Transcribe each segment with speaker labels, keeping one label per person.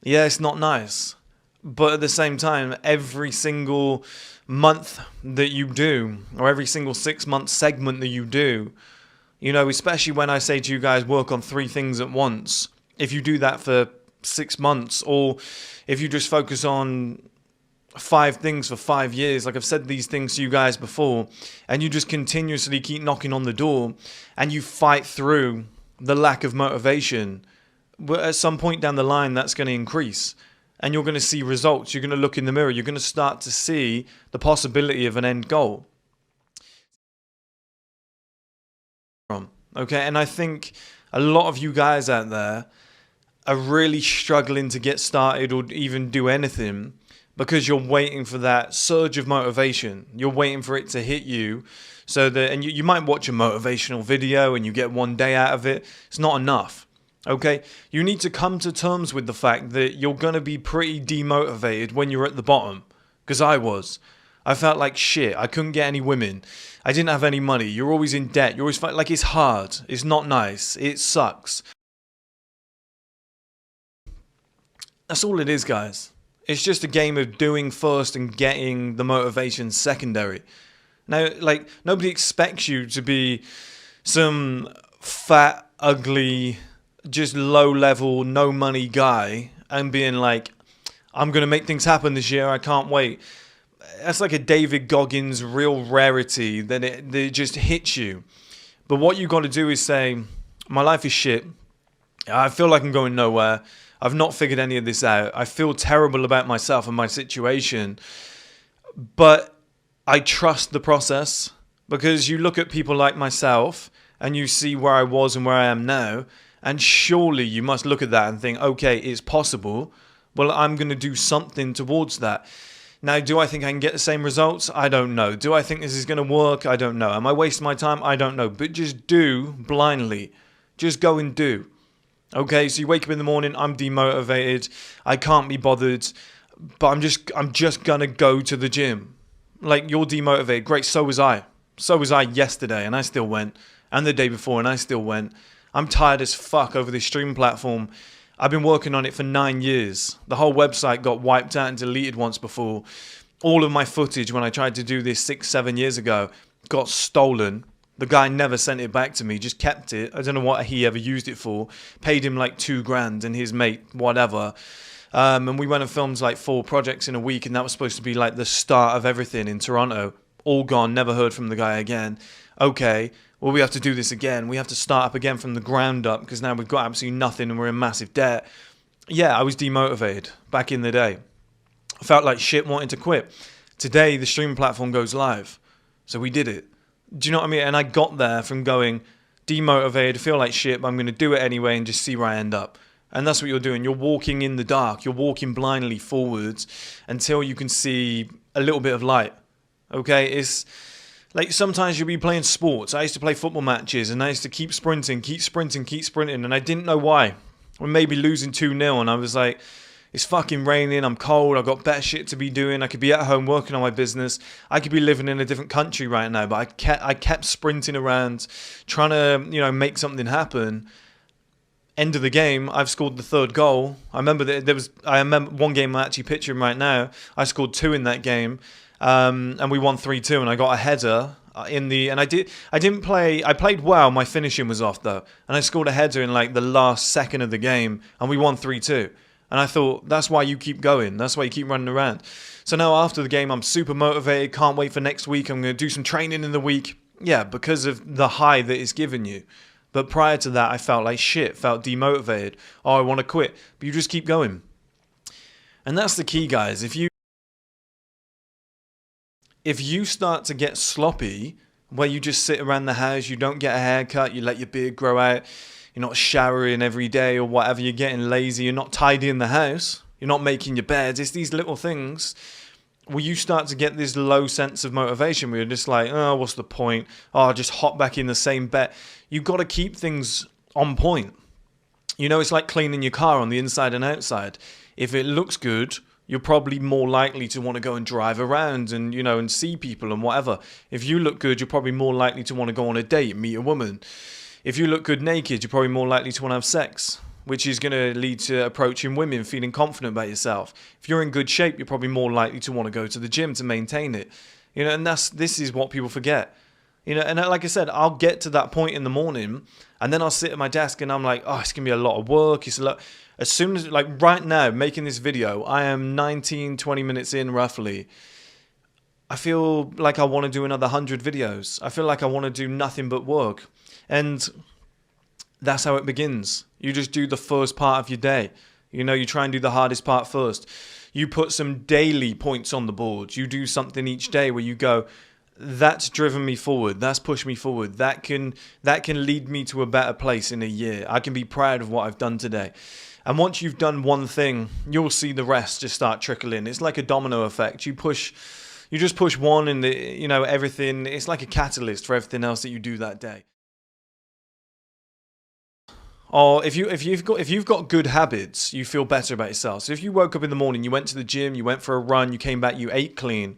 Speaker 1: Yeah, it's not nice. But at the same time, every single month that you do, or every single 6 month segment that you do, especially when I say to you guys, work on three things at once, if you do that for 6 months, or if you just focus on five things for 5 years, like I've said these things to you guys before, and you just continuously keep knocking on the door and you fight through the lack of motivation, but at some point down the line, that's going to increase. And you're going to see results. You're going to look in the mirror. You're going to start to see the possibility of an end goal. Okay, and I think a lot of you guys out there are really struggling to get started or even do anything because you're waiting for that surge of motivation. You're waiting for it to hit you so that, and you might watch a motivational video and you get one day out of it. It's not enough. Okay, you need to come to terms with the fact that you're going to be pretty demotivated when you're at the bottom. Because I was. I felt like shit. I couldn't get any women. I didn't have any money. You're always in debt. You're always like, it's hard. It's not nice. It sucks. That's all it is, guys. It's just a game of doing first and getting the motivation secondary. Now, like, nobody expects you to be some fat, ugly, just low level, no money guy and being like, I'm going to make things happen this year. I can't wait. That's like a David Goggins real rarity that it just hits you. But what you got to do is say, my life is shit. I feel like I'm going nowhere. I've not figured any of this out. I feel terrible about myself and my situation. But I trust the process, because you look at people like myself and you see where I was and where I am now. And surely you must look at that and think, okay, it's possible. Well, I'm going to do something towards that. Now, do I think I can get the same results? I don't know. Do I think this is going to work? I don't know. Am I wasting my time? I don't know. But just do blindly. Just go and do. Okay, so you wake up in the morning, I'm demotivated. I can't be bothered. But I'm just going to go to the gym. Like, you're demotivated. Great, so was I. So was I yesterday, and I still went. And the day before, and I still went. I'm tired as fuck over this stream platform. I've been working on it for 9 years. The whole website got wiped out and deleted once before. All of my footage when I tried to do this 6-7 years ago got stolen. The guy never sent it back to me, just kept it. I don't know what he ever used it for. Paid him like $2,000 and his mate, whatever. And we went and filmed like 4 projects in a week, and that was supposed to be like the start of everything in Toronto. All gone, never heard from the guy again. Okay, well, we have to do this again. We have to start up again from the ground up, because now we've got absolutely nothing and we're in massive debt. Yeah, I was demotivated back in the day. I felt like shit, wanting to quit. Today, the streaming platform goes live. So we did it. Do you know what I mean? And I got there from going demotivated, feel like shit, but I'm going to do it anyway and just see where I end up. And that's what you're doing. You're walking in the dark. You're walking blindly forwards until you can see a little bit of light. Okay? It's like sometimes you'll be playing sports. I used to play football matches and I used to keep sprinting. And I didn't know why. Or maybe losing 2-0 and I was like, it's fucking raining, I'm cold, I've got better shit to be doing, I could be at home working on my business, I could be living in a different country right now, but I kept sprinting around, trying to, make something happen. End of the game, I've scored the 3rd goal. I remember one game I'm actually picturing right now, I scored 2 in that game, and we won 3-2, and I got a header I played well, my finishing was off though, and I scored a header in like the last second of the game, and we won 3-2. And I thought, that's why you keep going. That's why you keep running around. So now after the game, I'm super motivated. Can't wait for next week. I'm going to do some training in the week. Yeah, because of the high that it's given you. But prior to that, I felt like shit. Felt demotivated. Oh, I want to quit. But you just keep going. And that's the key, guys. If you start to get sloppy, where you just sit around the house, you don't get a haircut, you let your beard grow out, you're not showering every day or whatever, you're getting lazy, you're not tidying the house, you're not making your beds, it's these little things where you start to get this low sense of motivation where you're just like, oh, what's the point? Oh, I'll just hop back in the same bed. You've got to keep things on point. It's like cleaning your car on the inside and outside. If it looks good, you're probably more likely to want to go and drive around and, and see people and whatever. If you look good, you're probably more likely to want to go on a date, meet a woman. If you look good naked, you're probably more likely to want to have sex which is going to lead to approaching women, feeling confident about yourself. If you're in good shape, you're probably more likely to want to go to the gym to maintain it. And this is what people forget. And like I said, I'll get to that point in the morning, and then I'll sit at my desk and I'm like, oh, it's going to be a lot of work. It's a lot. As soon as, like right now, making this video, I am 19, 20 minutes in roughly. I feel like I want to do another 100 videos. I feel like I want to do nothing but work. And that's how it begins. You just do the first part of your day. You try and do the hardest part first. You put some daily points on the board. You do something each day where you go, that's driven me forward. That's pushed me forward. That can lead me to a better place in a year. I can be proud of what I've done today. And once you've done one thing, you'll see the rest just start trickling. It's like a domino effect. You just push one and everything. It's like a catalyst for everything else that you do that day. Or if you've got good habits, you feel better about yourself. So if you woke up in the morning, you went to the gym, you went for a run, you came back, you ate clean,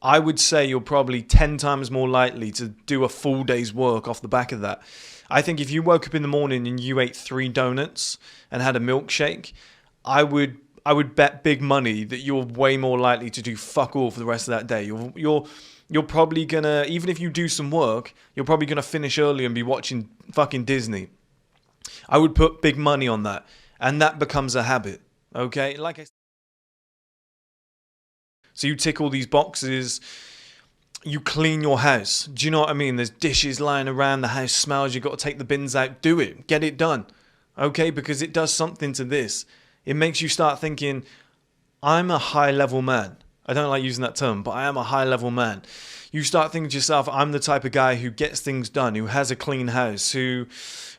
Speaker 1: I would say you're probably 10 times more likely to do a full day's work off the back of that. I think if you woke up in the morning and you ate 3 donuts and had a milkshake, I would bet big money that you're way more likely to do fuck all for the rest of that day. You're probably gonna, even if you do some work, you're probably gonna finish early and be watching fucking Disney. I would put big money on that, and that becomes a habit. Okay, like I said. So you tick all these boxes. You clean your house. Do you know what I mean? There's dishes lying around. The house smells. You've got to take the bins out. Do it. Get it done. Okay, because it does something to this. It makes you start thinking, I'm a high-level man. I don't like using that term, but I am a high-level man. You start thinking to yourself, I'm the type of guy who gets things done, who has a clean house, who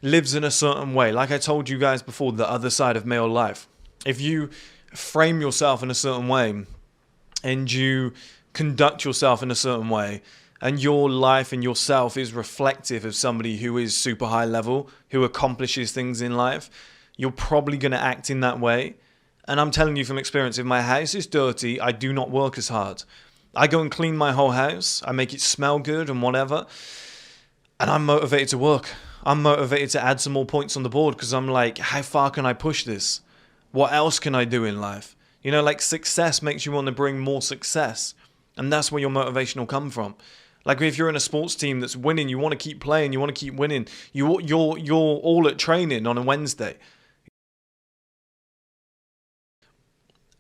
Speaker 1: lives in a certain way. Like I told you guys before, the other side of male life. If you frame yourself in a certain way and you conduct yourself in a certain way and your life and yourself is reflective of somebody who is super high level, who accomplishes things in life, you're probably going to act in that way. And I'm telling you from experience, if my house is dirty, I do not work as hard. I go and clean my whole house. I make it smell good and whatever. And I'm motivated to work. I'm motivated to add some more points on the board because I'm like, how far can I push this? What else can I do in life? Like success makes you want to bring more success. And that's where your motivation will come from. Like if you're in a sports team that's winning, you want to keep playing, you want to keep winning. You're all at training on a Wednesday.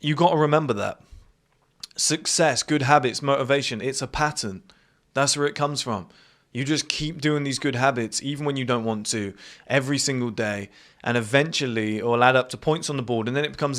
Speaker 1: You got to remember that. Success, good habits, motivation, it's a pattern. That's where it comes from. You just keep doing these good habits even when you don't want to, every single day, and eventually it will add up to points on the board, and then it becomes